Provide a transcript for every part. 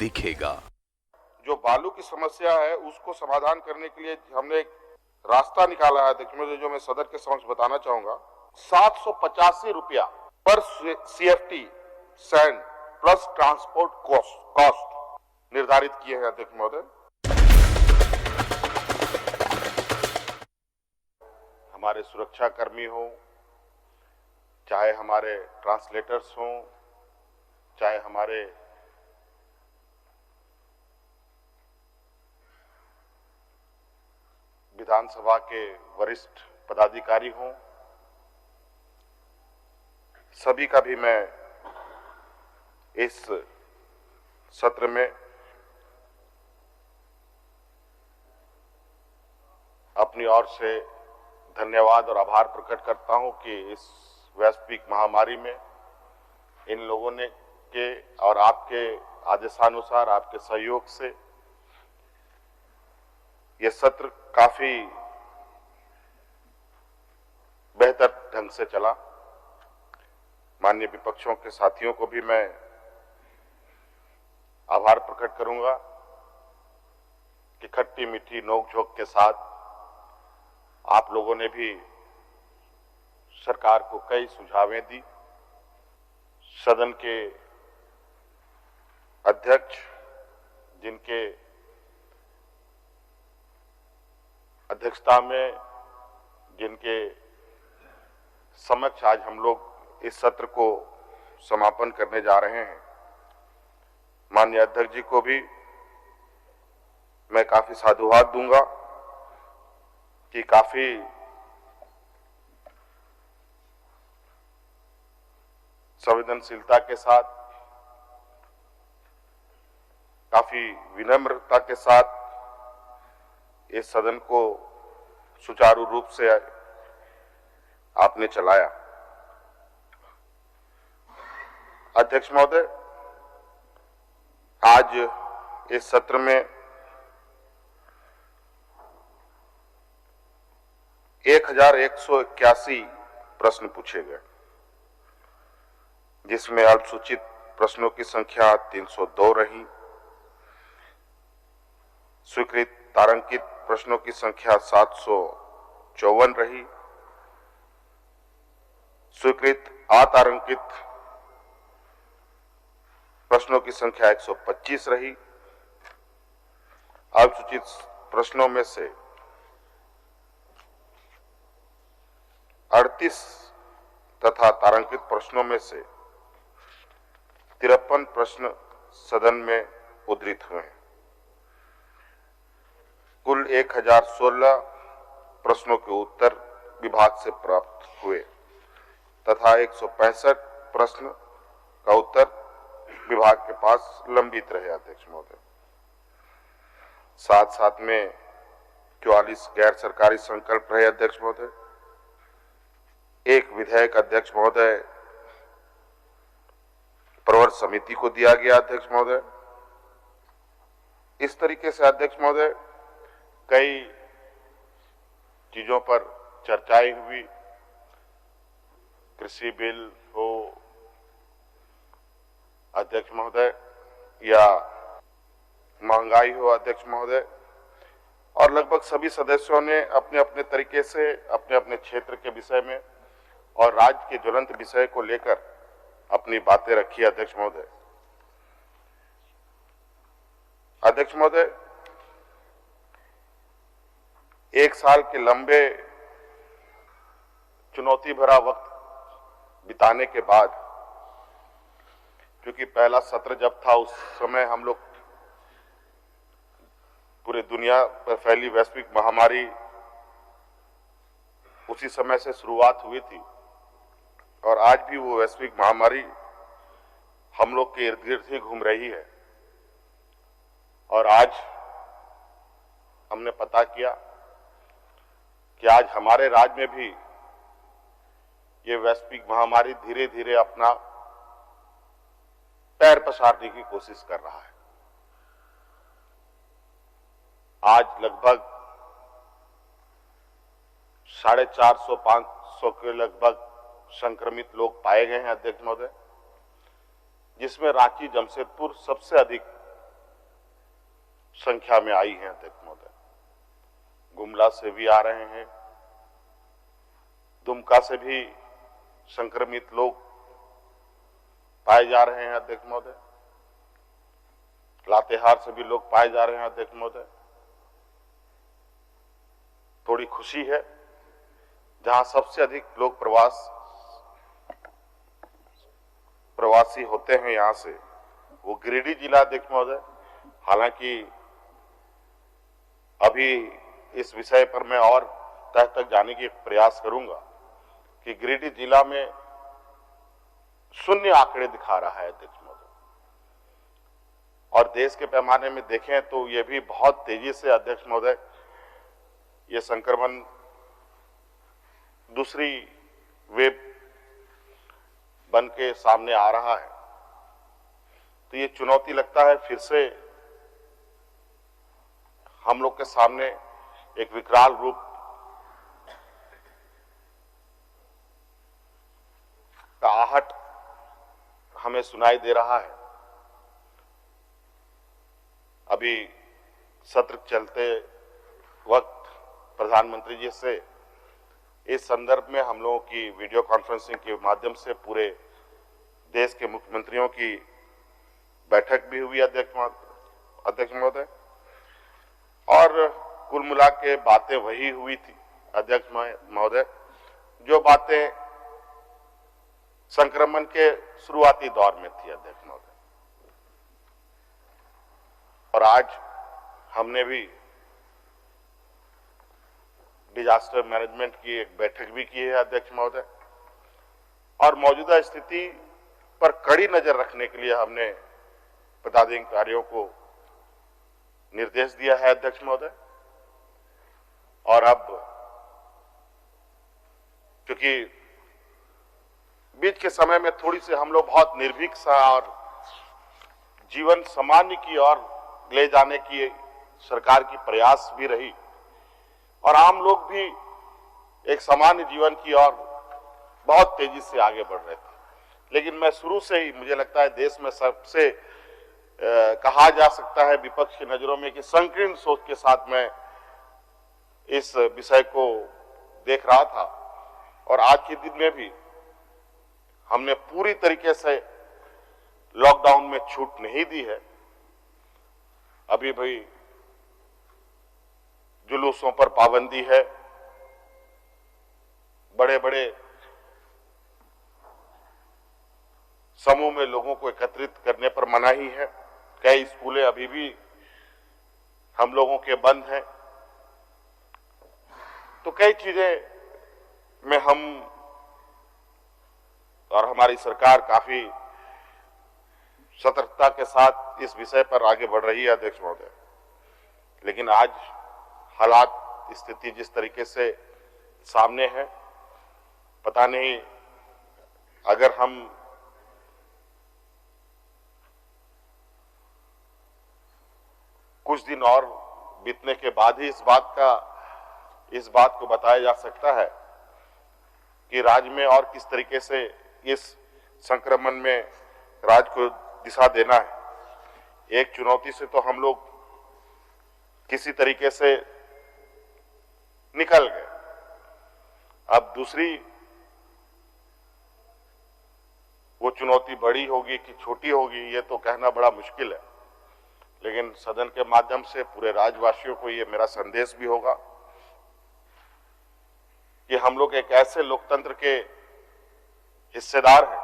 दिखेगा। जो बालू की समस्या है उसको समाधान करने के लिए हमने एक रास्ता निकाला है अध्यक्ष, जो मैं सदन के समक्ष बताना चाहूंगा। 785 रुपया पर CFT sand plus transport cost निर्धारित किए हैं अध्यक्ष महोदय। हमारे सुरक्षा कर्मी हो, चाहे हमारे ट्रांसलेटर्स हों, चाहे हमारे विधानसभा के वरिष्ठ पदाधिकारी हों, सभी का भी मैं इस सत्र में अपनी ओर से धन्यवाद और आभार प्रकट करता हूं कि इस वैश्विक महामारी में इन लोगों ने के और आपके आदेशानुसार, आपके सहयोग से ये सत्र काफी बेहतर ढंग से चला। माननीय विपक्षों के साथियों को भी मैं आभार प्रकट करूंगा कि खट्टी मीठी नोक-झोंक के साथ आप लोगों ने भी सरकार को कई सुझावें दी। सदन के अध्यक्ष, जिनके अध्यक्षता में, जिनके समक्ष आज हम लोग इस सत्र को समापन करने जा रहे हैं, माननीय अध्यक्ष जी को भी मैं काफी साधुवाद दूंगा कि काफी संवेदनशीलता के साथ, काफी विनम्रता के साथ इस सदन को सुचारू रूप से आपने चलाया। अध्यक्ष महोदय, आज इस सत्र में 1181 प्रश्न पूछे गए, जिसमें अल्पसूचित प्रश्नों की संख्या 302 रही। स्वीकृत तारांकित प्रश्नों की संख्या 754 रही। स्वीकृत अतारांकित प्रश्नों की संख्या 125 रही। अल्पसूचित प्रश्नों में से 38 तथा तारांकित प्रश्नों में से 53 प्रश्न सदन में उद्धृत हुए हैं। कुल 1016 प्रश्नों के उत्तर विभाग से प्राप्त हुए तथा 165 प्रश्न का उत्तर विभाग के पास लंबित रहे अध्यक्ष महोदय। साथ साथ में 44 गैर सरकारी संकल्प रहे अध्यक्ष महोदय। एक विधेयक अध्यक्ष महोदय प्रवर समिति को दिया गया अध्यक्ष महोदय। इस तरीके से अध्यक्ष महोदय कई चीजों पर चर्चाएं हुई। कृषि बिल हो अध्यक्ष महोदय, या महंगाई हो अध्यक्ष महोदय, और लगभग सभी सदस्यों ने अपने अपने तरीके से अपने अपने क्षेत्र के विषय में और राज्य के ज्वलंत विषय को लेकर अपनी बातें रखी अध्यक्ष महोदय। अध्यक्ष महोदय, एक साल के लंबे चुनौती भरा वक्त बिताने के बाद, क्योंकि पहला सत्र जब था उस समय हम लोग पूरे दुनिया पर फैली वैश्विक महामारी उसी समय से शुरुआत हुई थी, और आज भी वो वैश्विक महामारी हम लोग के इर्द गिर्द ही घूम रही है। और आज हमने पता किया कि आज हमारे राज्य में भी ये वैश्विक महामारी धीरे धीरे अपना पैर पसारने की कोशिश कर रहा है। आज लगभग 450-500 के लगभग संक्रमित लोग पाए गए हैं अध्यक्ष महोदय, जिसमें रांची, जमशेदपुर सबसे अधिक संख्या में आई हैं अध्यक्ष महोदय। गुमला से भी आ रहे हैं, दुमका से भी संक्रमित लोग पाए जा रहे हैं अध्यक्ष महोदय। लातेहार से भी लोग पाए जा रहे हैं अध्यक्ष महोदय। थोड़ी खुशी है, जहां सबसे अधिक लोग प्रवासी होते हैं यहां से, वो गिरिडीह जिला अध्यक्ष महोदय। हालांकि अभी इस विषय पर मैं और तह तक जाने की प्रयास करूंगा कि गिरिडीह जिला में शून्य आंकड़े दिखा रहा है अध्यक्ष महोदय, और देश के पैमाने में देखें तो ये भी बहुत तेजी से अध्यक्ष महोदय ये संक्रमण दूसरी वेव बन के सामने आ रहा है। तो ये चुनौती लगता है फिर से हम लोग के सामने एक विकराल रूप का आहट हमें सुनाई दे रहा है। अभी सत्र चलते वक्त प्रधानमंत्री जी से इस संदर्भ में हम लोगों की वीडियो कॉन्फ्रेंसिंग के माध्यम से पूरे देश के मुख्यमंत्रियों की बैठक भी हुई अध्यक्ष महोदय, और कुल मिला के बातें वही हुई थी अध्यक्ष महोदय जो बातें संक्रमण के शुरुआती दौर में थी अध्यक्ष महोदय। और आज हमने भी डिजास्टर मैनेजमेंट की एक बैठक भी की है अध्यक्ष महोदय, और मौजूदा स्थिति पर कड़ी नजर रखने के लिए हमने पदाधिकारियों को निर्देश दिया है अध्यक्ष महोदय। और अब क्योंकि बीच के समय में थोड़ी सी हम लोग बहुत निर्भीक सा और जीवन सामान्य की ओर ले जाने की सरकार की प्रयास भी रही, और आम लोग भी एक सामान्य जीवन की ओर बहुत तेजी से आगे बढ़ रहे थे। लेकिन मैं शुरू से ही, मुझे लगता है देश में सबसे कहा जा सकता है विपक्ष की नजरों में कि संकीर्ण सोच के साथ मैं इस विषय को देख रहा था, और आज के दिन में भी हमने पूरी तरीके से लॉकडाउन में छूट नहीं दी है। अभी भी जुलूसों पर पाबंदी है, बड़े बड़े समूह में लोगों को एकत्रित करने पर मनाही है। कई स्कूलें अभी भी हम लोगों के बंद हैं। तो कई चीजें में हम और हमारी सरकार काफी सतर्कता के साथ इस विषय पर आगे बढ़ रही है अध्यक्ष महोदय। लेकिन आज हालात, स्थिति जिस तरीके से सामने है, पता नहीं अगर हम कुछ दिन और बीतने के बाद ही इस बात को बताया जा सकता है कि राज्य में और किस तरीके से इस संक्रमण में राज्य को दिशा देना है। एक चुनौती से तो हम लोग किसी तरीके से निकल गए, अब दूसरी वो चुनौती बड़ी होगी कि छोटी होगी ये तो कहना बड़ा मुश्किल है। लेकिन सदन के माध्यम से पूरे राज्यवासियों को ये मेरा संदेश भी होगा कि हम लोग एक ऐसे लोकतंत्र के हिस्सेदार हैं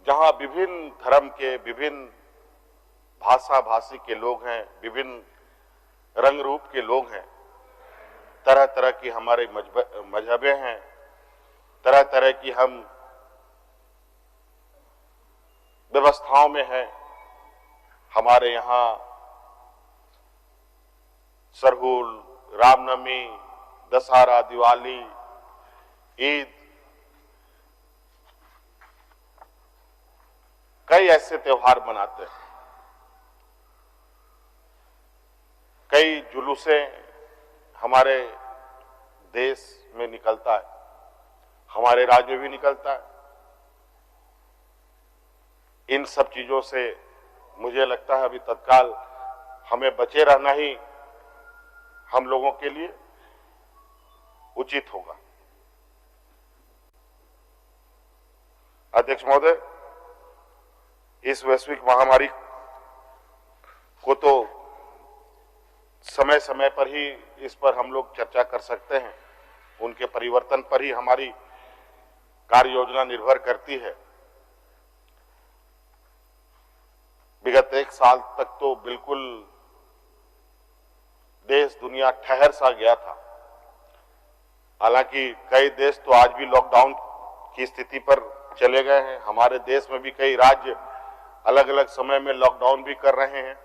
जहां विभिन्न धर्म के, विभिन्न भाषा भाषी के लोग हैं, विभिन्न रंग रूप के लोग हैं, तरह तरह की हमारे मजहबें हैं, तरह तरह की हम व्यवस्थाओं में हैं। हमारे यहाँ सरहुल, रामनवमी, दशहरा, दिवाली, ईद, कई ऐसे त्योहार मनाते हैं। कई जुलूसे हमारे देश में निकलता है, हमारे राज्य में भी निकलता है। इन सब चीजों से मुझे लगता है अभी तत्काल हमें बचे रहना ही हम लोगों के लिए उचित होगा। अध्यक्ष महोदय, इस वैश्विक महामारी को तो समय समय पर ही इस पर हम लोग चर्चा कर सकते हैं, उनके परिवर्तन पर ही हमारी कार्य योजना निर्भर करती है। विगत 1 साल तक तो बिल्कुल देश दुनिया ठहर सा गया था। हालांकि कई देश तो आज भी लॉकडाउन की स्थिति पर चले गए हैं। हमारे देश में भी कई राज्य अलग अलग समय में लॉकडाउन भी कर रहे हैं।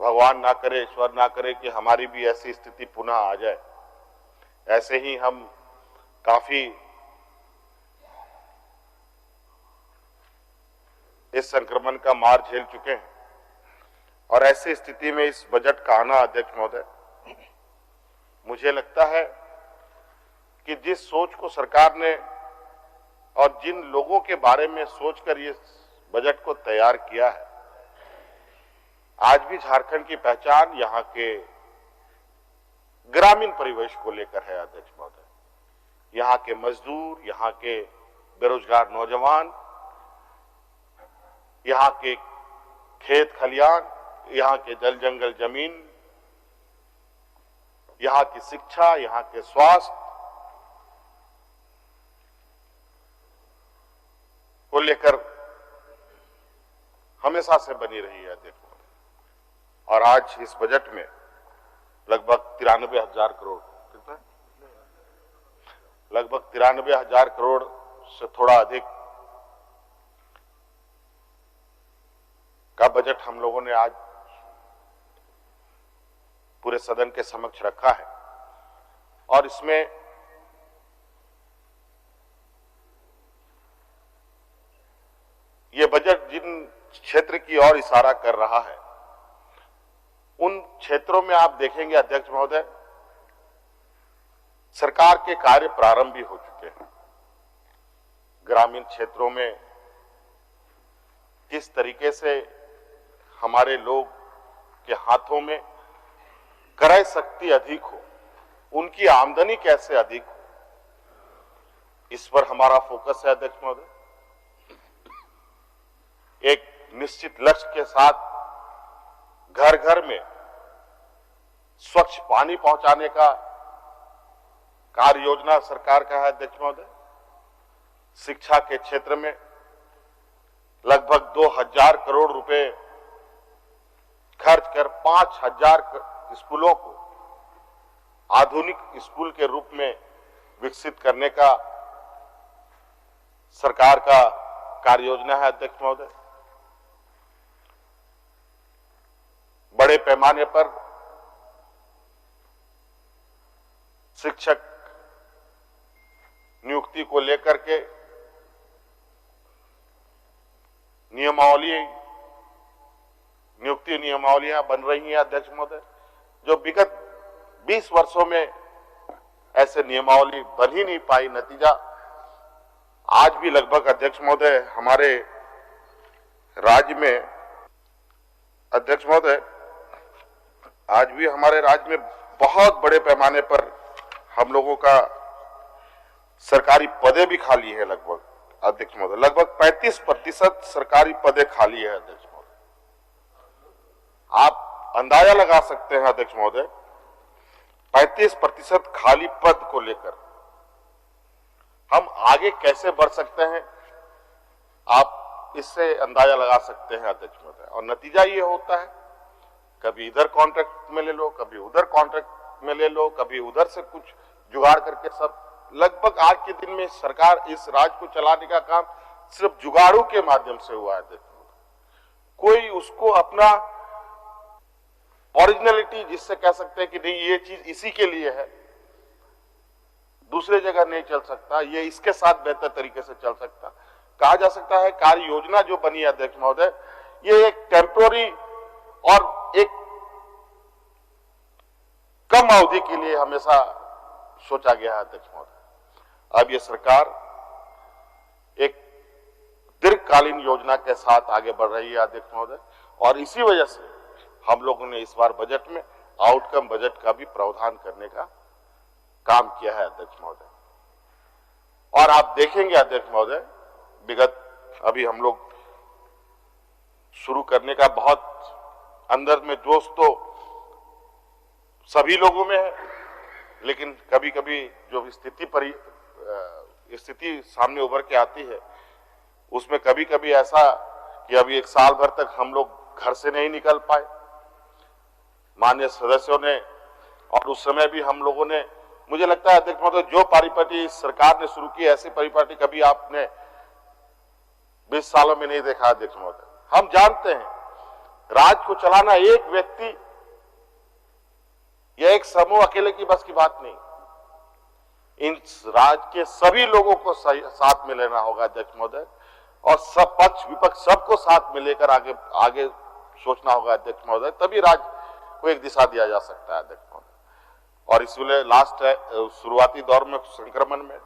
भगवान ना करे, ईश्वर ना करे कि हमारी भी ऐसी स्थिति पुनः आ जाए। ऐसे ही हम काफी इस संक्रमण का मार झेल चुके हैं और ऐसी स्थिति में इस बजट का आना, अध्यक्ष महोदय, मुझे लगता है कि जिस सोच को सरकार ने और जिन लोगों के बारे में सोचकर ये बजट को तैयार किया है, आज भी झारखंड की पहचान यहां के ग्रामीण परिवेश को लेकर है। अध्यक्ष महोदय, यहां के मजदूर, यहां के बेरोजगार नौजवान, यहां के खेत खलियान, यहां के जल जंगल जमीन, यहां की शिक्षा, यहां के स्वास्थ्य को लेकर हमेशा से बनी रही है। अध्यक्ष महोदय, और आज इस बजट में लगभग 93,000 करोड़, कितना, लगभग 93,000 करोड़ से थोड़ा अधिक का बजट हम लोगों ने आज पूरे सदन के समक्ष रखा है। और इसमें ये बजट जिन क्षेत्र की ओर इशारा कर रहा है, उन क्षेत्रों में आप देखेंगे अध्यक्ष महोदय, सरकार के कार्य प्रारंभ भी हो चुके हैं। ग्रामीण क्षेत्रों में किस तरीके से हमारे लोग के हाथों में क्रय शक्ति अधिक हो, उनकी आमदनी कैसे अधिक हो, इस पर हमारा फोकस है। अध्यक्ष महोदय, एक निश्चित लक्ष्य के साथ घर घर में स्वच्छ पानी पहुंचाने का कार्य योजना सरकार का है। अध्यक्ष महोदय, शिक्षा के क्षेत्र में लगभग 2,000 करोड़ रुपए खर्च कर 5,000 स्कूलों को आधुनिक स्कूल के रूप में विकसित करने का सरकार का कार्य योजना है। अध्यक्ष महोदय, बड़े पैमाने पर शिक्षक नियुक्ति को लेकर के नियुक्ति नियमावलियां बन रही हैं। अध्यक्ष महोदय, जो विगत 20 वर्षों में ऐसे नियमावली बन ही नहीं पाई। नतीजा आज भी लगभग, अध्यक्ष महोदय, हमारे राज्य में, अध्यक्ष महोदय, आज भी हमारे राज्य में बहुत बड़े पैमाने पर हम लोगों का सरकारी पदे भी खाली है। लगभग, अध्यक्ष महोदय, लगभग 35% सरकारी पदे खाली है। अध्यक्ष महोदय, आप अंदाजा लगा सकते हैं अध्यक्ष महोदय, 35% खाली पद को लेकर हम आगे कैसे बढ़ सकते हैं, आप इससे अंदाजा लगा सकते हैं। अध्यक्ष महोदय, और नतीजा ये होता है, कभी इधर कॉन्ट्रैक्ट में ले लो, कभी उधर कॉन्ट्रैक्ट में ले लो, कभी उधर से कुछ जुगाड़ करके, सब लगभग आज के दिन में सरकार इस राज्य को चलाने का काम सिर्फ जुगाड़ों के माध्यम से हुआ है। कोई उसको अपना ओरिजिनलिटी जिससे कह सकते हैं कि नहीं ये चीज इसी के लिए है, दूसरे जगह नहीं चल सकता, ये इसके साथ बेहतर तरीके से चल सकता, कहा जा सकता है। कार्य योजना जो बनी है अध्यक्ष महोदय, ये एक टेम्पोररी और एक कम अवधि के लिए हमेशा सोचा गया है। अध्यक्ष महोदय, अब ये सरकार एक दीर्घकालीन योजना के साथ आगे बढ़ रही है। अध्यक्ष महोदय, और इसी वजह से हम लोगों ने इस बार बजट में आउटकम बजट का भी प्रावधान करने का काम किया है अध्यक्ष महोदय। और आप देखेंगे अध्यक्ष महोदय, विगत अभी हम लोग शुरू करने का बहुत अंदर में जोश तो सभी लोगों में है, लेकिन कभी कभी जो स्थिति सामने उभर के आती है उसमें कभी कभी ऐसा कि अभी एक साल भर तक हम लोग घर से नहीं निकल पाए। माननीय सदस्यों ने और उस समय भी हम लोगों ने, मुझे लगता है अध्यक्ष महोदय, जो परिपाटी इस सरकार ने शुरू की ऐसी परिपाटी कभी आपने 20 सालों में नहीं देखा अध्यक्ष महोदय। हम जानते हैं राज्य को चलाना एक व्यक्ति या एक समूह अकेले की बस की बात नहीं, इन राज्य के सभी लोगों को साथ में लेना होगा अध्यक्ष महोदय, और सब पक्ष विपक्ष सबको साथ में लेकर आगे सोचना होगा अध्यक्ष महोदय, तभी राज्य को एक दिशा दिया जा सकता है अध्यक्ष महोदय। और इसलिए शुरुआती दौर में संक्रमण में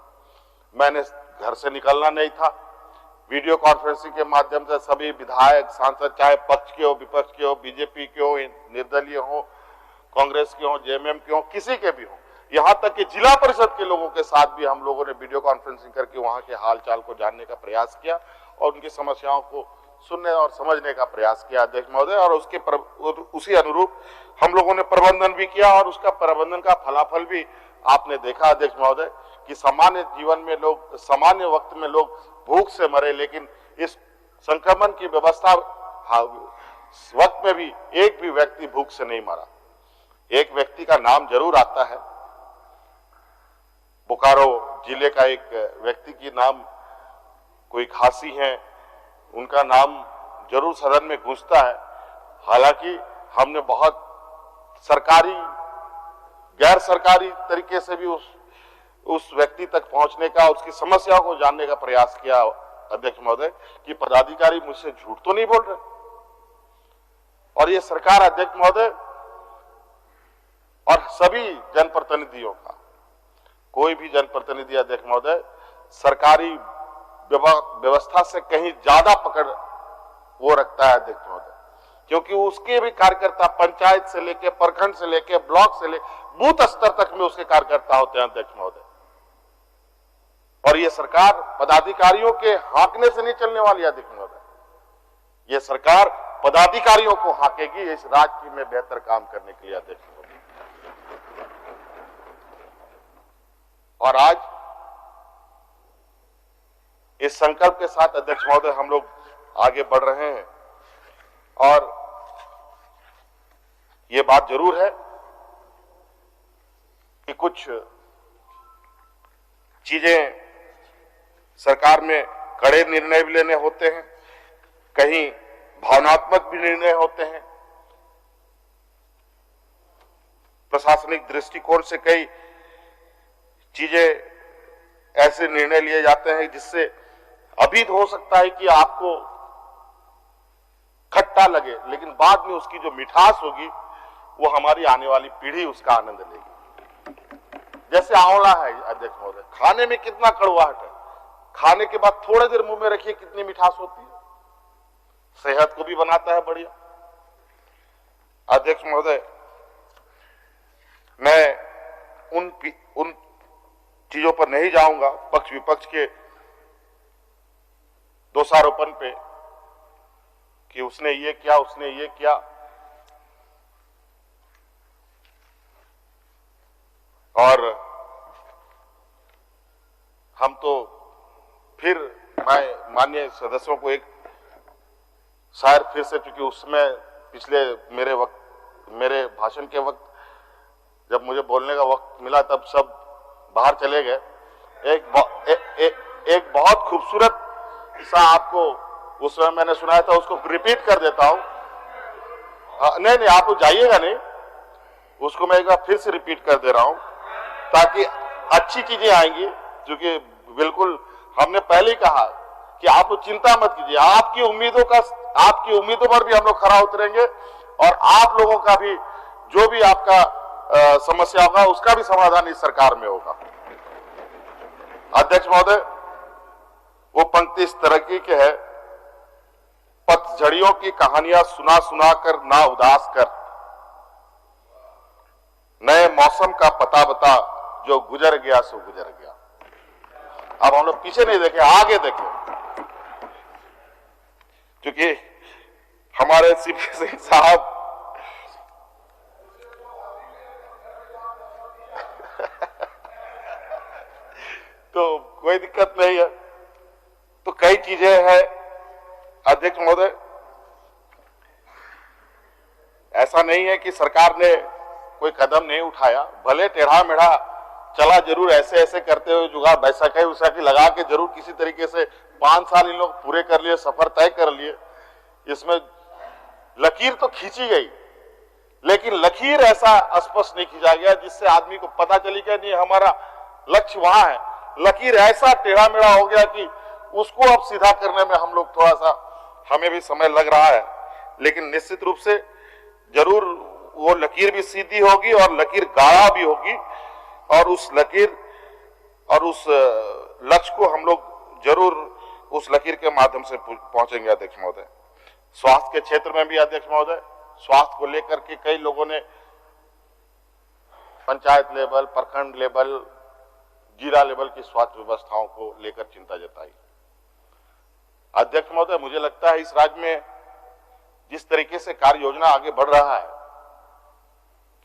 मैंने घर से निकलना नहीं था, वीडियो कॉन्फ्रेंसिंग के माध्यम से सभी विधायक सांसद, चाहे पक्ष के हो विपक्ष के हो, बीजेपी के हो, निर्दलीय हो, कांग्रेस के हो, जेएमएम के हो, किसी के भी हो, यहां तक कि जिला परिषद के लोगों के साथ भी हम लोगों ने वीडियो कॉन्फ्रेंसिंग करके वहां के हालचाल को जानने का प्रयास किया और उनकी समस्याओं को सुनने और समझने का प्रयास किया अध्यक्ष महोदय। और उसी अनुरूप हम लोगों ने प्रबंधन भी किया और उसका प्रबंधन का फलाफल भी आपने देखा अध्यक्ष महोदय कि सामान्य जीवन में लोग, सामान्य वक्त में लोग भूख से मरे, लेकिन इस संक्रमण की व्यवस्था वक्त में भी एक भी व्यक्ति भूख से नहीं मरा। एक व्यक्ति का नाम जरूर आता है, बोकारो जिले का एक व्यक्ति की नाम कोई खासी है, उनका नाम जरूर सदन में गूंजता है। हालांकि हमने बहुत सरकारी गैर सरकारी तरीके से भी उस व्यक्ति तक पहुंचने का, उसकी समस्याओं को जानने का प्रयास किया अध्यक्ष महोदय कि पदाधिकारी मुझसे झूठ तो नहीं बोल रहे। और ये सरकार अध्यक्ष महोदय और सभी जनप्रतिनिधियों का, कोई भी जनप्रतिनिधि अध्यक्ष महोदय सरकारी व्यवस्था से कहीं ज्यादा पकड़ वो रखता है अध्यक्ष महोदय, क्योंकि उसके भी कार्यकर्ता पंचायत से लेके, प्रखंड से लेके, ब्लॉक से लेके बूथ स्तर तक में उसके कार्यकर्ता होते हैं अध्यक्ष महोदय। और ये सरकार पदाधिकारियों के हांकने से नहीं चलने वाली अध्यक्ष महोदय, ये सरकार पदाधिकारियों को हांकेगी इस राज्य में बेहतर काम करने के लिए अध्यक्ष महोदय। और आज इस संकल्प के साथ अध्यक्ष महोदय हम लोग आगे बढ़ रहे हैं और ये बात जरूर है कि कुछ चीजें सरकार में कड़े निर्णय भी लेने होते हैं, कहीं भावनात्मक भी निर्णय होते हैं। प्रशासनिक दृष्टिकोण से कई चीजें ऐसे निर्णय लिए जाते हैं जिससे अभी तो हो सकता है कि आपको खट्टा लगे, लेकिन बाद में उसकी जो मिठास होगी वो हमारी आने वाली पीढ़ी उसका आनंद लेगी। जैसे आंवला है अध्यक्ष महोदय, खाने में कितना कड़वाहट है, खाने के बाद थोड़ी देर मुंह में रखिए कितनी मिठास होती है, सेहत को भी बनाता है बढ़िया। अध्यक्ष महोदय, मैं उन चीजों पर नहीं जाऊंगा, पक्ष विपक्ष के दोषारोपण पे कि उसने ये किया, उसने ये किया। और हम तो फिर मैं माननीय सदस्यों को एक शायद फिर से, क्योंकि उसमें पिछले मेरे भाषण के वक्त जब मुझे बोलने का वक्त मिला तब सब बाहर चले गए। एक बहुत खूबसूरत सा आपको उस समय मैंने सुनाया था, उसको रिपीट कर देता हूं। नहीं आप तो जाइएगा नहीं, उसको मैं एक बार फिर से रिपीट कर दे रहा हूं ताकि अच्छी चीजें आएंगी। क्योंकि बिल्कुल हमने पहले ही कहा कि आप तो चिंता मत कीजिए, आपकी उम्मीदों पर भी हम लोग खरा उतरेंगे और आप लोगों का भी जो भी आपका समस्या होगा उसका भी समाधान इस सरकार में होगा। अध्यक्ष महोदय, वो पंक्ति इस तरह की है, पथ पगझड़ियों की कहानियां सुना सुना कर ना उदास कर, नए मौसम का पता बता, जो गुजर गया सो गुजर गया। अब हम लोग पीछे नहीं देखें, आगे देखें, क्योंकि हमारे सीपी सिंह साहब तो कोई दिक्कत नहीं है। तो कई चीजें हैं अध्यक्ष महोदय, ऐसा नहीं है कि सरकार ने कोई कदम नहीं उठाया, भले टेढ़ा मेढ़ा चला जरूर, ऐसे ऐसे करते हुए जुगाड़ बैसाखी उसाखी लगा के जरूर किसी तरीके से 5 साल इन लोग पूरे कर लिए, सफर तय कर लिए। इसमें लकीर तो खींची गई, लेकिन लकीर ऐसा स्पष्ट नहीं खींचा गया जिससे आदमी को पता चली कि नहीं हमारा लक्ष्य वहां है। लकीर ऐसा टेढ़ा मेढ़ा हो गया कि उसको अब सीधा करने में हम लोग थोड़ा सा, हमें भी समय लग रहा है, लेकिन निश्चित रूप से जरूर वो लकीर भी सीधी होगी और लकीर गाढ़ा भी होगी, और उस लकीर और उस लक्ष्य को हम लोग जरूर उस लकीर के माध्यम से पहुंचेंगे। अध्यक्ष महोदय, स्वास्थ्य के क्षेत्र में भी अध्यक्ष महोदय, स्वास्थ्य को लेकर के कई लोगों ने पंचायत लेवल, प्रखंड लेवल, जिला लेवल की स्वास्थ्य व्यवस्थाओं को लेकर चिंता जताई। अध्यक्ष महोदय, मुझे लगता है इस राज्य में जिस तरीके से कार्य योजना आगे बढ़ रहा है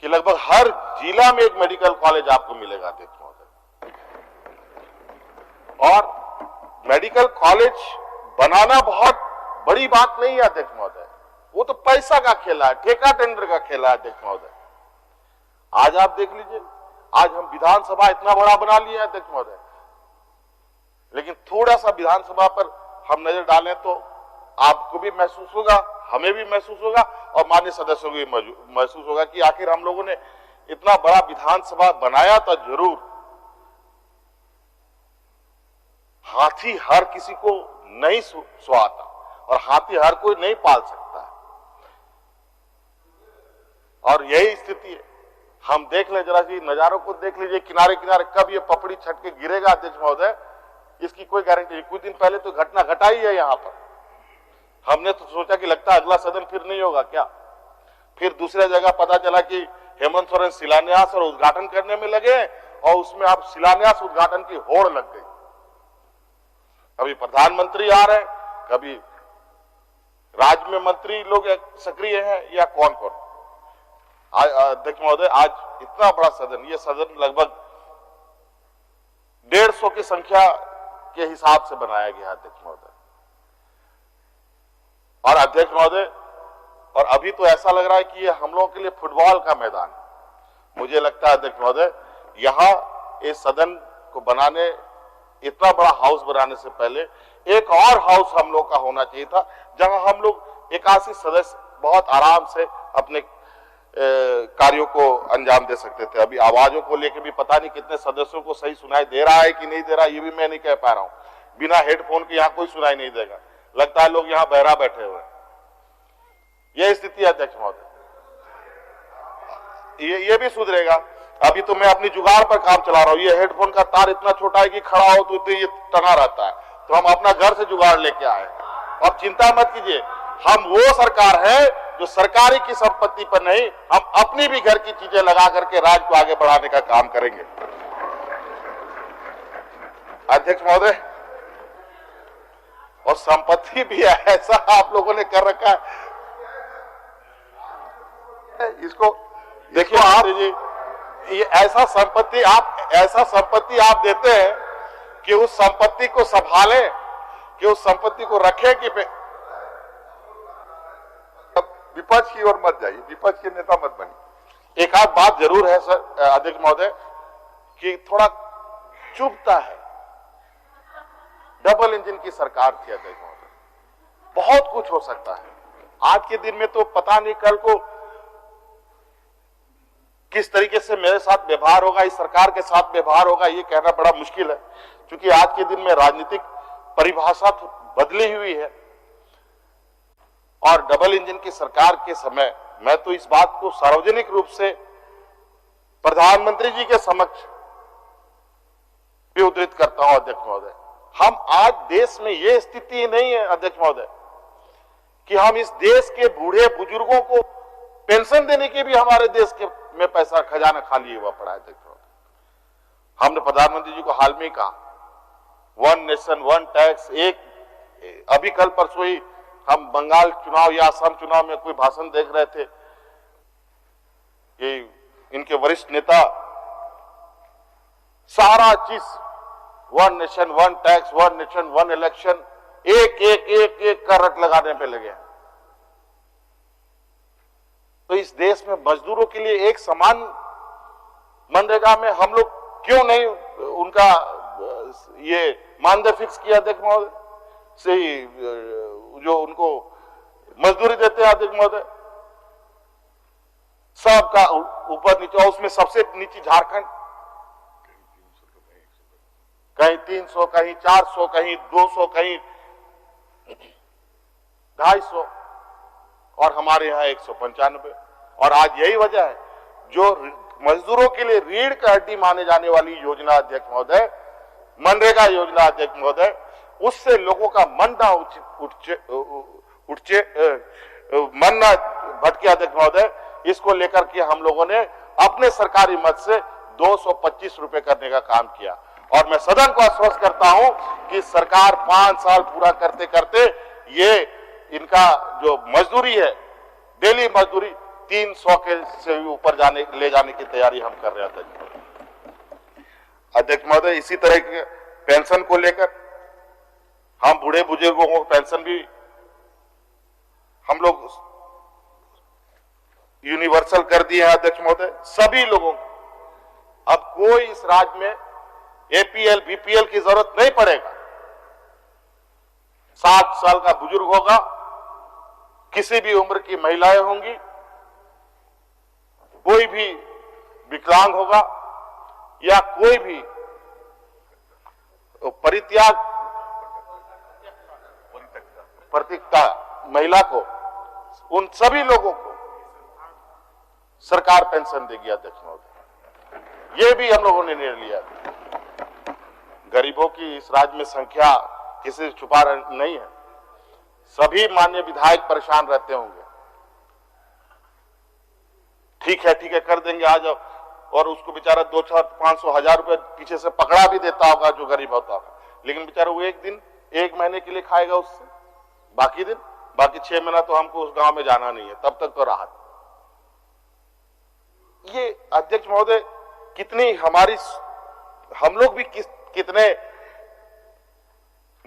कि लगभग हर जिला में एक मेडिकल कॉलेज आपको मिलेगा अध्यक्ष महोदय, और मेडिकल कॉलेज बनाना बहुत बड़ी बात नहीं है अध्यक्ष महोदय, वो तो पैसा का खेला है, ठेका टेंडर का खेला है अध्यक्ष महोदय। आज आप देख लीजिए, आज हम विधानसभा इतना बड़ा बना लिए अध्यक्ष महोदय, लेकिन थोड़ा सा विधानसभा पर हम नजर डालें तो आपको भी महसूस होगा, हमें भी महसूस होगा, और माननीय सदस्यों को भी महसूस होगा कि आखिर हम लोगों ने इतना बड़ा विधानसभा बनाया था। जरूर हाथी हर किसी को नहीं सुहाता और हाथी हर कोई नहीं पाल सकता है, और यही स्थिति है। हम देख लें, जरा सी नजारों को देख लीजिए, किनारे किनारे कब ये पपड़ी छट के गिरेगा अध्यक्ष महोदय, इसकी कोई गारंटी नहीं। कुछ दिन पहले तो घटना घटा ही है यहाँ पर, हमने तो सोचा कि लगता है अगला सदन फिर नहीं होगा क्या, फिर दूसरे जगह पता चला कि हेमंत सोरेन शिलान्यास और उद्घाटन करने में लगे, और उसमें अब शिलान्यास उद्घाटन की होड़ लग गई। कभी प्रधानमंत्री आ रहे, कभी राज्य में मंत्री लोग सक्रिय हैं, या कौन कौन। अध्यक्ष महोदय, आज इतना बड़ा सदन, ये सदन लगभग 150 की संख्या के हिसाब से बनाया गया अध्यक्ष महोदय। और अध्यक्ष महोदय, और अभी तो ऐसा लग रहा है कि ये हम लोगों के लिए फुटबॉल का मैदान है। मुझे लगता है अध्यक्ष महोदय, यहां इस सदन को बनाने, इतना बड़ा हाउस बनाने से पहले एक और हाउस हम लोग का होना चाहिए था, जहां हम लोग 81 सदस्य बहुत आराम से अपने कार्यों को अंजाम दे सकते थे। अभी आवाजों को लेकर भी पता नहीं कितने सदस्यों को सही सुनाई दे रहा है कि नहीं दे रहा, ये भी मैं नहीं कह पा रहा हूं। बिना हेडफोन के यहाँ कोई सुनाई नहीं देगा, लगता है लोग यहाँ बहरा बैठे हुए हैं। यह स्थिति है अध्यक्ष महोदय, ये भी सुधरेगा। अभी तो मैं अपनी जुगाड़ पर काम चला रहा हूँ, ये हेडफोन का तार इतना छोटा है कि खड़ा हो तो ये तना रहता है, तो हम अपना घर से जुगाड़ लेके आए हैं। अब चिंता मत कीजिए, हम वो सरकार है जो सरकारी की संपत्ति पर नहीं, हम अपनी भी घर की चीजें लगा करके राज्य को आगे बढ़ाने का काम करेंगे। अध्यक्ष महोदय, और संपत्ति भी ऐसा आप लोगों ने कर रखा है, इसको देखिए आप, ये ऐसा संपत्ति आप देते हैं कि उस संपत्ति को संभालें, कि उस संपत्ति को रखें, कि विपक्ष की ओर मत जाइए, विपक्ष के नेता मत बनिए। एक आध बात जरूर है सर अध्यक्ष महोदय, कि थोड़ा चुभता है, डबल इंजन की सरकार थी अध्यक्ष महोदय, बहुत कुछ हो सकता है। आज के दिन में तो पता नहीं कल को किस तरीके से मेरे साथ व्यवहार होगा, इस सरकार के साथ व्यवहार होगा, ये कहना बड़ा मुश्किल है, क्योंकि आज के दिन में राजनीतिक परिभाषा बदली हुई है। और डबल इंजन की सरकार के समय मैं तो इस बात को सार्वजनिक रूप से प्रधानमंत्री जी के समक्ष भी उद्धृत करता हूं अध्यक्ष महोदय। हम आज देश में यह स्थिति नहीं है अध्यक्ष महोदय कि हम इस देश के बूढ़े बुजुर्गों को पेंशन देने के भी हमारे देश के में पैसा खजाना खाली हुआ पड़ा है। देखो, हमने प्रधानमंत्री जी को हाल में कहा, वन नेशन वन टैक्स। एक अभी कल परसों ही हम बंगाल चुनाव या असम चुनाव में कोई भाषण देख रहे थे कि इनके वरिष्ठ नेता सारा चीज one nation one tax, one nation one election, एक एक एक एक का रट लगाने पे लगे हैं। तो इस देश में मजदूरों के लिए एक समान मनरेगा में हम लोग क्यों नहीं उनका ये मानदेय फिक्स किया? अध्यक्ष महोदय से जो उनको मजदूरी देते हैं अध्यक्ष महोदय, सबका ऊपर नीचे, उसमें सबसे नीचे झारखंड, कहीं 300, कहीं 400, कहीं 200, कहीं 250 और हमारे यहाँ 195। और आज यही वजह है जो मजदूरों के लिए रीढ़ की हड्डी माने जाने वाली योजना अध्यक्ष महोदय, मनरेगा योजना अध्यक्ष महोदय, उससे लोगों का मन ना मन ना भटके अध्यक्ष महोदय। इसको लेकर के हम लोगों ने अपने सरकारी मद से 225 रुपए करने का काम किया और मैं सदन को आश्वस्त करता हूं कि सरकार 5 साल पूरा करते करते ये इनका जो मजदूरी है, डेली मजदूरी 300 के से ऊपर ले जाने की तैयारी हम कर रहे थे अध्यक्ष महोदय। इसी तरह के पेंशन को लेकर हम बूढ़े बुजुर्गों को पेंशन भी हम लोग यूनिवर्सल कर दिए हैं अध्यक्ष महोदय, सभी लोगों को। अब कोई इस राज्य में एपीएल बीपीएल की जरूरत नहीं पड़ेगा। 60 साल का बुजुर्ग होगा, किसी भी उम्र की महिलाएं होंगी, कोई भी विकलांग होगा या कोई भी परित्यक्ता महिला को, उन सभी लोगों को सरकार पेंशन देगी अध्यक्ष महोदय। ये भी हम लोगों ने निर्णय लिया। गरीबों की इस राज्य में संख्या किसी से छुपा नहीं है, सभी माननीय विधायक परेशान रहते होंगे। ठीक है कर देंगे आज, और उसको बेचारा 200-500 हजार रुपए पीछे से पकड़ा भी देता होगा जो गरीब होता होगा, लेकिन बेचारा वो एक महीने के लिए खाएगा उससे, बाकी 6 महीना तो हमको उस गांव में जाना नहीं है, तब तक तो राहत। ये अध्यक्ष महोदय कितनी हम लोग भी कितने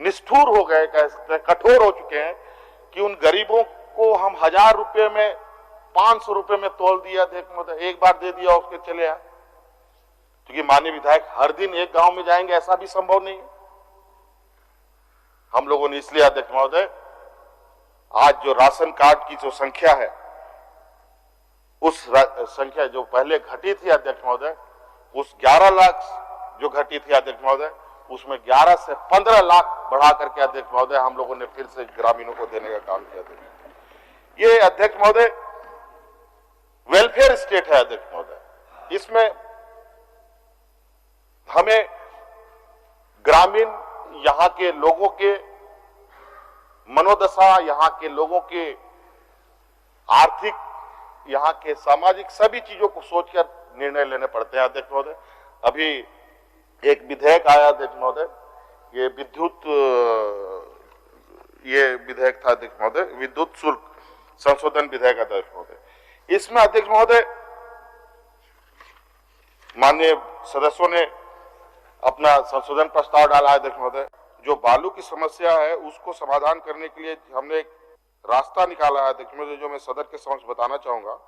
निष्ठुर हो गए, कह सकते हैं कठोर हो चुके हैं कि उन गरीबों को हम 1000 रुपए में 500 रुपए में तोल दिया अध्यक्ष महोदय, एक बार दे दिया उसके चले आए। क्योंकि माननीय विधायक हर दिन एक गांव में जाएंगे ऐसा भी संभव नहीं है। हम लोगों ने इसलिए अध्यक्ष महोदय आज जो राशन कार्ड की जो संख्या है, उस संख्या जो पहले घटी थी अध्यक्ष महोदय, उस 11 लाख जो घटी थी अध्यक्ष महोदय, उसमें 11 से 15 लाख बढ़ा करके अध्यक्ष महोदय हम लोगों ने फिर से ग्रामीणों को देने का काम किया था। ये अध्यक्ष महोदय वेलफेयर स्टेट है अध्यक्ष महोदय। इसमें हमें ग्रामीण यहां के लोगों के मनोदशा, यहां के लोगों के आर्थिक, यहां के सामाजिक सभी चीजों को सोचकर निर्णय लेने पड़ते हैं अध्यक्ष महोदय। अभी एक विधेयक आया अध्यक्ष महोदय, ये विधेयक था अध्यक्ष महोदय, विद्युत शुल्क संशोधन विधेयक अध्यक्ष महोदय। इसमें अध्यक्ष महोदय माननीय सदस्यों ने अपना संशोधन प्रस्ताव डाला अध्यक्ष महोदय। जो बालू की समस्या है उसको समाधान करने के लिए हमने एक रास्ता निकाला है अध्यक्ष महोदय, जो मैं सदन के समक्ष बताना चाहूंगा।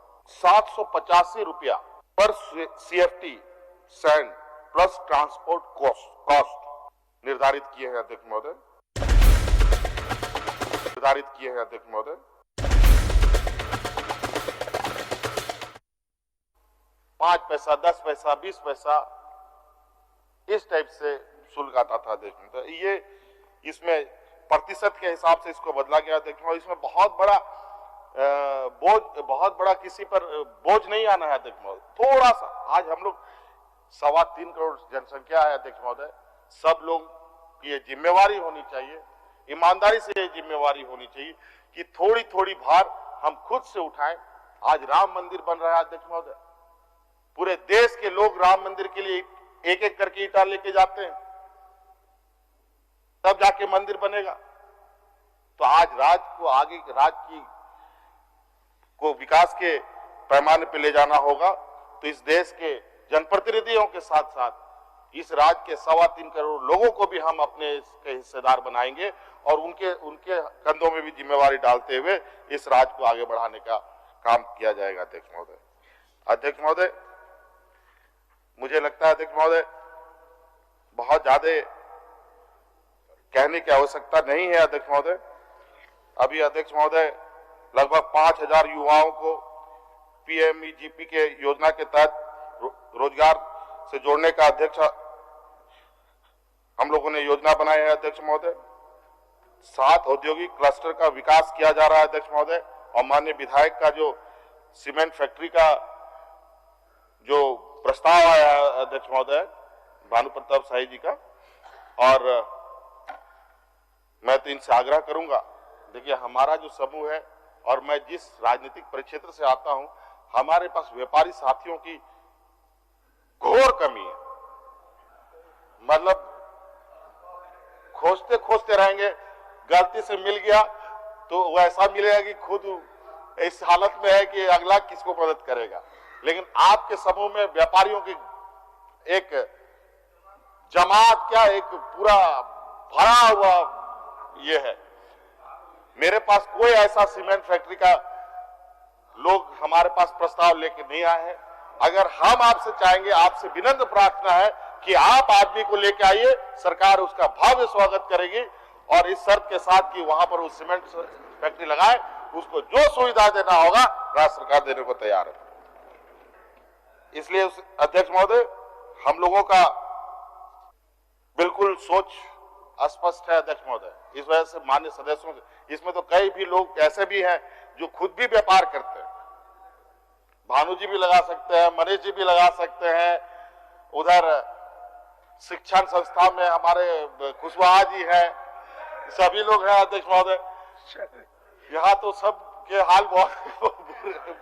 785 रुपया पर CFT sand plus transport cost निर्धारित किए हैं अध्यक्ष महोदय, 5 पैसा, 10 पैसा, 20 पैसा इस टाइप से शुल्क आता था अध्यक्ष महोदय। ये इसमें प्रतिशत के हिसाब से इसको बदला गया अध्यक्ष महोदय। इसमें बहुत बड़ा किसी पर बोझ नहीं आना है अध्यक्ष महोदय। थोड़ा सा, आज हम लोग 3.25 करोड़ जनसंख्या है अध्यक्ष महोदय, सब लोग की ये जिम्मेवारी होनी चाहिए, ईमानदारी से ये जिम्मेवारी होनी चाहिए कि थोड़ी थोड़ी भार हम खुद से उठाएं। आज राम मंदिर बन रहा है अध्यक्ष महोदय, पूरे देश के लोग राम मंदिर के लिए एक एक करके ईंटा लेके जाते हैं, तब जाके मंदिर बनेगा। तो आज राज्य को आगे को विकास के पैमाने पर ले जाना होगा, तो इस देश के जनप्रतिनिधियों के साथ साथ इस राज्य के 3.25 करोड़ लोगों को भी हम अपने इसके हिस्सेदार बनाएंगे और उनके कंधों में भी जिम्मेवारी डालते हुए इस राज्य को आगे बढ़ाने का काम किया जाएगा। अध्यक्ष महोदय, मुझे लगता है अध्यक्ष महोदय बहुत ज्यादा कहने की आवश्यकता नहीं है। अध्यक्ष महोदय, अभी अध्यक्ष महोदय लगभग 5,000 युवाओं को पीएमईजीपी के योजना के तहत रोजगार से जोड़ने का अध्यक्ष हम लोगों ने योजना बनाई है। अध्यक्ष महोदय, 7 औद्योगिक क्लस्टर का विकास किया जा रहा है। अध्यक्ष महोदय, और माननीय विधायक का जो सीमेंट फैक्ट्री का जो प्रस्ताव आया है अध्यक्ष महोदय भानु प्रताप शाही जी का, और मैं तो इनसे आग्रह करूंगा, देखिए हमारा जो समूह है और मैं जिस राजनीतिक परिक्षेत्र से आता हूं, हमारे पास व्यापारी साथियों की घोर कमी है। मतलब खोजते खोजते रहेंगे, गलती से मिल गया तो वैसा मिलेगा कि खुद इस हालत में है कि अगला किसको मदद करेगा। लेकिन आपके समूह में व्यापारियों की एक जमात, क्या एक पूरा भरा हुआ ये है। मेरे पास कोई ऐसा सीमेंट फैक्ट्री का लोग हमारे पास प्रस्ताव लेके नहीं आए हैं। अगर हम आपसे चाहेंगे, आपसे विनम्र प्रार्थना है कि आप आदमी को लेके आइए, सरकार उसका भव्य स्वागत करेगी और इस शर्त के साथ कि वहां पर वो सीमेंट फैक्ट्री लगाए, उसको जो सुविधा देना होगा राज्य सरकार देने को तैयार है। इसलिए अध्यक्ष महोदय, हम लोगों का बिल्कुल सोच अस्पष्ट है अध्यक्ष महोदय। इस वजह से मान्य सदस्यों, इसमें तो कई भी लोग ऐसे भी हैं जो खुद भी व्यापार करते हैं, भानु जी भी लगा सकते हैं, मनीष जी भी लगा सकते हैं, उधर शिक्षण संस्था में हमारे कुशवाहा जी हैं, सभी लोग हैं अध्यक्ष महोदय। यहाँ तो सब के हाल बहुत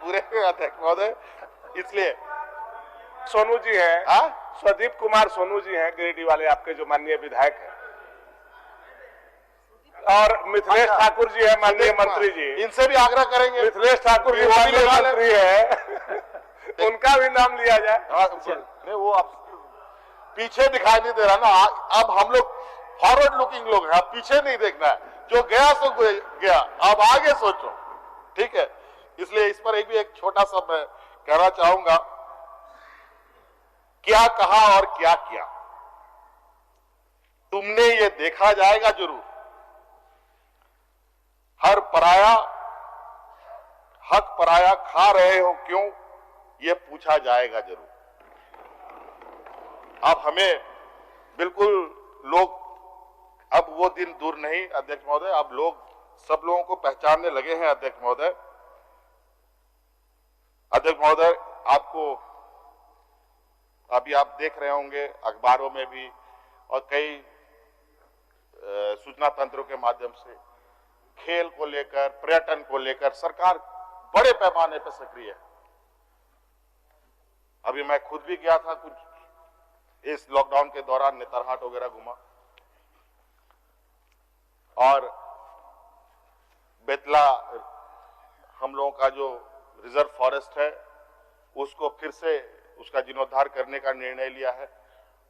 बुरे हैं अध्यक्ष महोदय। इसलिए सोनू जी हैं, स्वदीप कुमार सोनू जी हैं, गिरिडीह वाले आपके जो माननीय विधायक हैं, और मिथिलेश ठाकुर जी है माननीय मंत्री जी, इनसे भी आग्रह करेंगे। मिथिलेश ठाकुर जी माननीय मंत्री है, उनका भी नाम लिया जाए। नहीं, वो आप पीछे दिखाई नहीं दे रहा ना। अब हम लोग फॉरवर्ड लुकिंग लोग हैं, अब पीछे नहीं देखना है, जो गया सो गया, अब आगे सोचो, ठीक है। इसलिए इस पर एक छोटा सा मैं कहना चाहूंगा, क्या कहा और क्या किया तुमने ये देखा जाएगा जरूर। हर पराया हक पराया खा रहे हो क्यों, ये पूछा जाएगा जरूर। अब हमें बिल्कुल लोग, अब वो दिन दूर नहीं अध्यक्ष महोदय, अब लोग सब लोगों को पहचानने लगे हैं अध्यक्ष महोदय। अध्यक्ष महोदय, आपको अभी आप देख रहे होंगे अखबारों में भी और कई सूचना तंत्रों के माध्यम से, खेल को लेकर, पर्यटन को लेकर सरकार बड़े पैमाने पर सक्रिय है। अभी मैं खुद भी गया था, कुछ इस लॉकडाउन के दौरान नेतरहाट वगैरह घूमा, और बेतला हम लोगों का जो रिजर्व फॉरेस्ट है उसको फिर से उसका जीर्णोद्धार करने का निर्णय लिया है,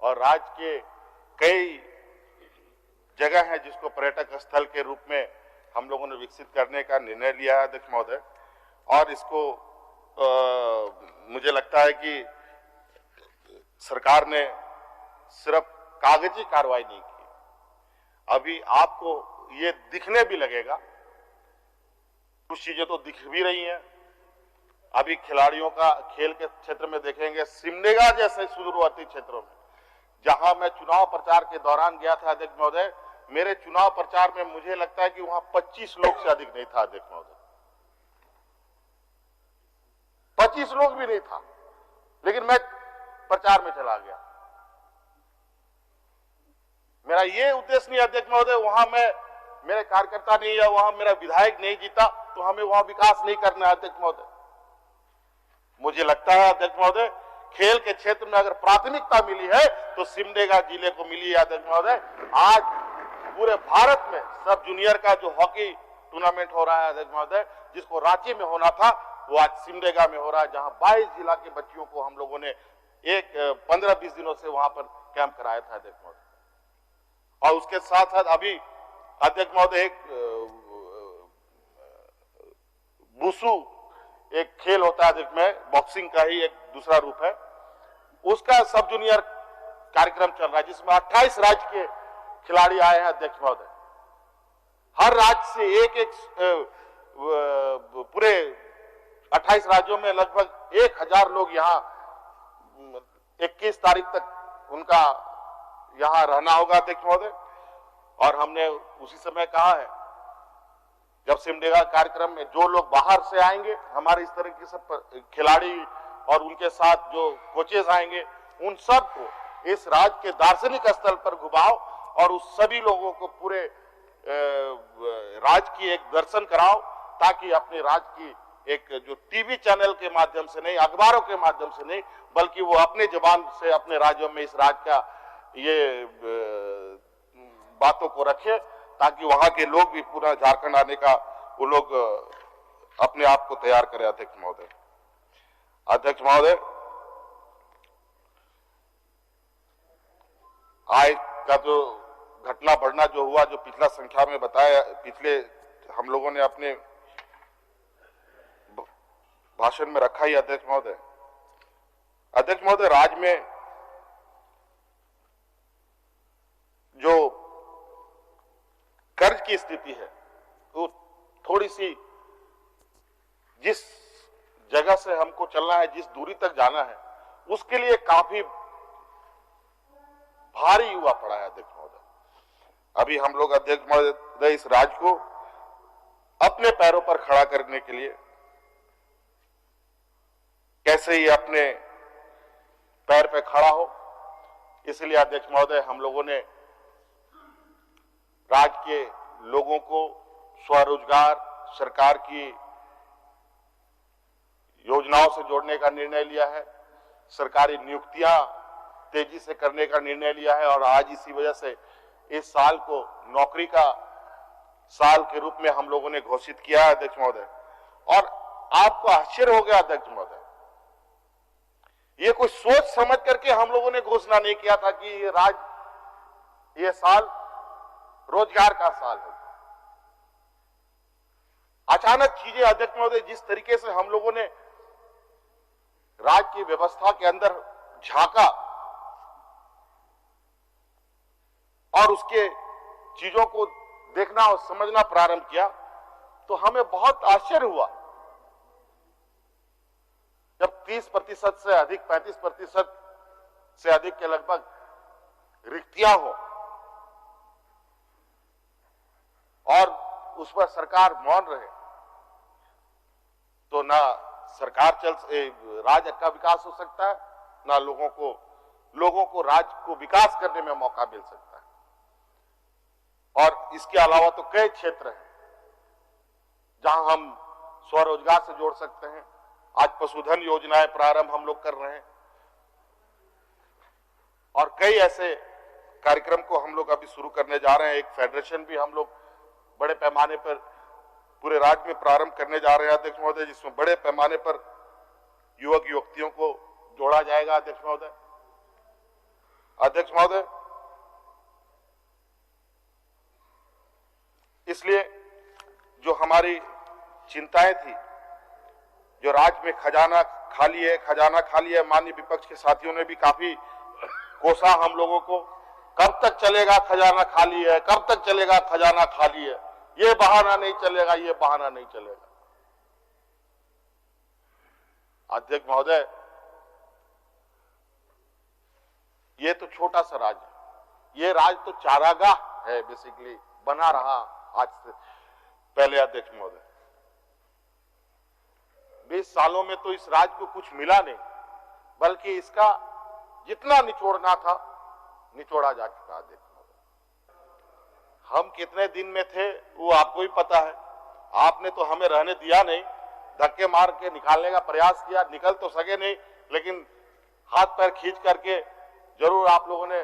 और राज्य के कई जगह है जिसको पर्यटक स्थल के रूप में हम लोगों ने विकसित करने का निर्णय लिया है अध्यक्ष महोदय। और इसको मुझे लगता है कि सरकार ने सिर्फ कागजी कार्रवाई नहीं की, अभी आपको ये दिखने भी लगेगा, कुछ चीजें तो दिख भी रही हैं। अभी खिलाड़ियों का खेल के क्षेत्र में देखेंगे, सिमडेगा जैसे सुदूरवर्ती क्षेत्रों में, जहां मैं चुनाव प्रचार के दौरान गया था अध्यक्ष महोदय, मेरे चुनाव प्रचार में मुझे लगता है कि वहां 25 लोग से अधिक नहीं था अध्यक्ष महोदय, 25 लोग भी नहीं था, लेकिन मैं प्रचार में चला गया। मेरा ये उद्देश्य नहीं अध्यक्ष महोदय वहां मैं मेरे कार्यकर्ता नहीं या वहां मेरा विधायक नहीं जीता तो हमें वहां विकास नहीं करना है अध्यक्ष महोदय। मुझे लगता है अध्यक्ष महोदय, खेल के क्षेत्र में अगर प्राथमिकता मिली है तो सिमडेगा जिले को मिली है अध्यक्ष महोदय। आज पूरे भारत में सब जूनियर का जो हॉकी टूर्नामेंट हो रहा है अध्यक्ष महोदय, जिसको रांची में होना था वो आज सिमडेगा में हो रहा है, जहां 22 जिला के बच्चियों को हम लोगों ने 15-20 दिनों से वहां पर कैंप कराया था अध्यक्ष महोदय। और उसके साथ साथ अभी अध्यक्ष महोदय एक वुशु एक खेल होता है अध्यक्ष में, बॉक्सिंग का ही एक दूसरा रूप है, उसका सब जूनियर कार्यक्रम चल रहा है जिसमें 28 राज्य के खिलाड़ी आए हैं अध्यक्ष महोदय। हर राज्य से एक पूरे 28 राज्यों में लगभग 1000 लोग यहाँ 21 तारीख तक उनका यहाँ रहना होगा अध्यक्ष महोदय। और हमने उसी समय कहा है जब सिमडेगा कार्यक्रम में जो लोग बाहर से आएंगे, हमारे इस तरह के सब खिलाड़ी और उनके साथ जो कोचेस आएंगे, उन सब को इस राज्य के दार्शनिक स्थल पर घुमाओ और उस सभी लोगों को पूरे राज्य की एक दर्शन कराओ, ताकि अपने राज्य की एक जो टीवी चैनल के माध्यम से नहीं, अखबारों के माध्यम से नहीं, बल्कि वो अपने जबान से अपने राज्यों में इस राज्य का ये बातों को रखे, ताकि वहां के लोग भी पूरा झारखंड आने का वो लोग अपने आप को तैयार करें अध्यक्ष महोदय। अध्यक्ष महोदय, आय का जो घटना बढ़ना जो हुआ, जो पिछला संख्या में बताया, पिछले हम लोगों ने अपने भाषण में रखा ही अध्यक्ष महोदय। अध्यक्ष महोदय, राज्य में जो कर्ज की स्थिति है वो थोड़ी सी, जिस जगह से हमको चलना है, जिस दूरी तक जाना है, उसके लिए काफी भारी हुआ पड़ा है अध्यक्ष महोदय। अभी हम लोग अध्यक्ष महोदय इस राज्य को अपने पैरों पर खड़ा करने के लिए कैसे ये अपने पैर पे खड़ा हो, इसलिए अध्यक्ष महोदय हम लोगों ने राज्य के लोगों को स्वरोजगार, सरकार की योजनाओं से जोड़ने का निर्णय लिया है, सरकारी नियुक्तियां तेजी से करने का निर्णय लिया है। और आज इसी वजह से इस साल को नौकरी का साल के रूप में हम लोगों ने घोषित किया है अध्यक्ष महोदय। और आपको आश्चर्य हो गया अध्यक्ष महोदय, ये कोई सोच समझ करके हम लोगों ने घोषणा नहीं किया था कि ये साल रोजगार का साल होगा। अचानक चीजें अध्यक्ष महोदय जिस तरीके से हम लोगों ने राज्य की व्यवस्था के अंदर झांका और उसके चीजों को देखना और समझना प्रारंभ किया, तो हमें बहुत आश्चर्य हुआ जब 30% से अधिक, 35% से अधिक के लगभग रिक्तियां हो और उस पर सरकार मौन रहे, तो ना सरकार राज्य का विकास हो सकता है, ना लोगों को राज्य को विकास करने में मौका मिल सकता है। और इसके अलावा तो कई क्षेत्र हैं जहां हम स्वरोजगार से जोड़ सकते हैं। आज पशुधन योजनाएं प्रारंभ हम लोग कर रहे हैं और कई ऐसे कार्यक्रम को हम लोग अभी शुरू करने जा रहे हैं। एक फेडरेशन भी हम लोग बड़े पैमाने पर पूरे राज्य में प्रारंभ करने जा रहे हैं अध्यक्ष महोदय, जिसमें बड़े पैमाने पर युवक युवतियों को जोड़ा जाएगा अध्यक्ष महोदय। अध्यक्ष महोदय, इसलिए जो हमारी चिंताएं थी, जो राज्य में खजाना खाली है, माननीय विपक्ष के साथियों ने भी काफी कोसा हम लोगों को, कब तक चलेगा खजाना खाली है, कब तक चलेगा खजाना खाली है, ये बहाना नहीं चलेगा, ये बहाना नहीं चलेगा। अध्यक्ष महोदय, ये तो छोटा सा राज्य है, ये राज्य तो चारागाह है, बेसिकली बना रहा आज से पहले अध्यक्ष महोदय। 20 सालों में तो इस राज्य को कुछ मिला नहीं, बल्कि इसका जितना निचोड़ना था निचोड़ा जा चुका अध्यक्ष महोदय। हम कितने दिन में थे वो आपको भी पता है। आपने तो हमें रहने दिया नहीं, धक्के मार के निकालने का प्रयास किया, निकल तो सके नहीं, लेकिन हाथ पैर खींच करके जरूर आप लोगों ने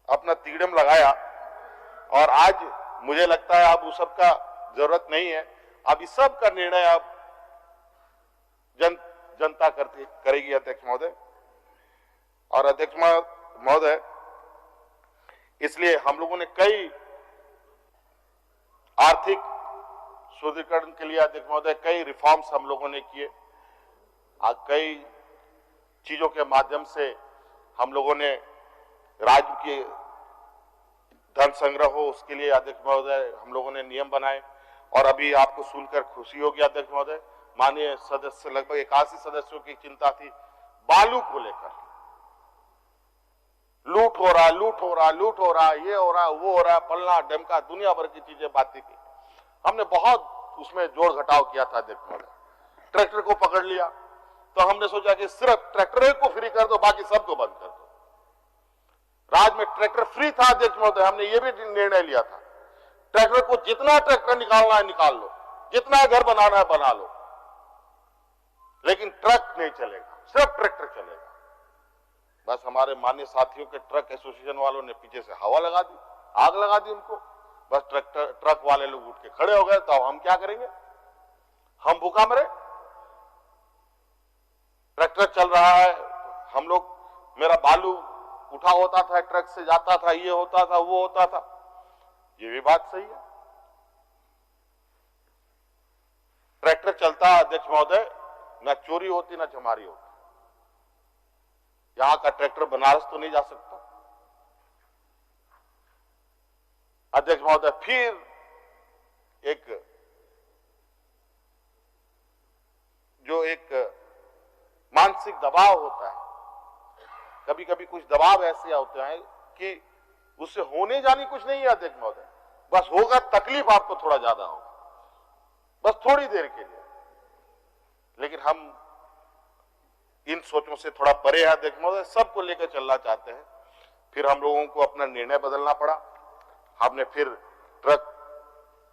अपना तीड़म लगाया। और आज मुझे लगता है अब उस सब का जरूरत नहीं है। अब इस सब का निर्णय अब जनता करेगी अध्यक्ष महोदय। और अध्यक्ष महोदय, इसलिए हम लोगों ने कई आर्थिक सुदृढ़ीकरण के लिए अध्यक्ष महोदय कई रिफॉर्म्स हम लोगों ने किए। कई चीजों के माध्यम से हम लोगों ने राज्य के धन संग्रह हो, उसके लिए अध्यक्ष महोदय हम लोगों ने नियम बनाए। और अभी आपको सुनकर खुशी होगी अध्यक्ष महोदय, माननीय सदस्य लगभग 81 सदस्यों की चिंता थी बालू को लेकर। लूट हो रहा, लूट हो रहा, लूट हो रहा, ये हो रहा, वो हो रहा, पलना डमका दुनिया भर की चीजें बातें की। हमने बहुत उसमें जोड़ घटाव किया था अध्यक्ष महोदय। ट्रैक्टर को पकड़ लिया तो हमने सोचा कि सिर्फ ट्रैक्टर को फ्री कर दो, बाकी सबको बंद कर दो। राज्य में ट्रैक्टर फ्री था अध्यक्ष महोदय, हमने ये भी निर्णय लिया था ट्रैक्टर को जितना ट्रैक्टर निकालना है निकाल लो, जितना घर बनाना है बना लो, लेकिन ट्रक नहीं चलेगा, सिर्फ ट्रैक्टर चलेगा। बस हमारे माननीय साथियों के ट्रक एसोसिएशन वालों ने पीछे से हवा लगा दी, आग लगा दी उनको। बस ट्रक वाले लोग उठ के खड़े हो गए, तो अब हम क्या करेंगे? हम भूखा मरे? ट्रैक्टर चल रहा है, हम लोग, मेरा बालू उठा होता था, ट्रक से जाता था, ये होता था, वो होता था। ये भी बात सही है। ट्रैक्टर चलता अध्यक्ष महोदय, ना चोरी होती ना चमारी होती। यहां का ट्रैक्टर बनारस तो नहीं जा सकता। अध्यक्ष महोदय, फिर एक मानसिक दबाव होता है, कभी कभी कुछ दबाव ऐसे होते हैं कि उससे होने जानी कुछ नहीं है अध्यक्ष महोदय, बस होगा तकलीफ आपको थोड़ा ज्यादा होगा, बस थोड़ी देर के लिए। लेकिन हम इन सोचों से थोड़ा परे है अध्यक्ष महोदय, सबको लेकर चलना चाहते हैं। फिर हम लोगों को अपना निर्णय बदलना पड़ा। हमने फिर ट्रक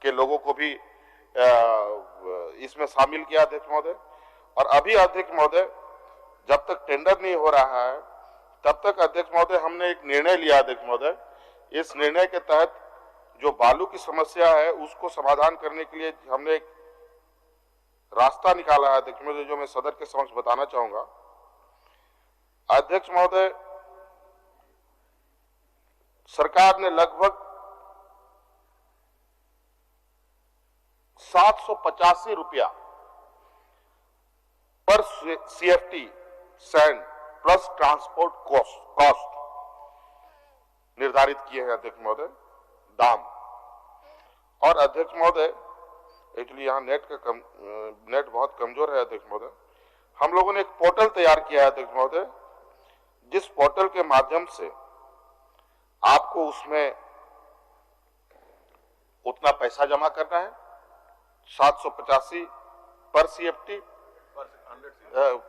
के लोगों को भी इसमें शामिल किया अध्यक्ष महोदय। और अभी अध्यक्ष महोदय, जब तक टेंडर नहीं हो रहा है तब तक अध्यक्ष महोदय हमने एक निर्णय लिया अध्यक्ष महोदय। इस निर्णय के तहत जो बालू की समस्या है उसको समाधान करने के लिए हमने एक रास्ता निकाला है अध्यक्ष महोदय, जो मैं सदन के समक्ष बताना चाहूंगा। अध्यक्ष महोदय, सरकार ने लगभग 785 रुपया पर CFT sand plus transport cost निर्धारित किए हैं अध्यक्ष महोदय, दाम। और अध्यक्ष महोदय, एक्चुअली यहाँ नेट बहुत कमजोर है अध्यक्ष महोदय। हम लोगों ने एक पोर्टल तैयार किया है अध्यक्ष महोदय, जिस पोर्टल के माध्यम से आपको उसमें उतना पैसा जमा करना है, 785 पर CFT पर 100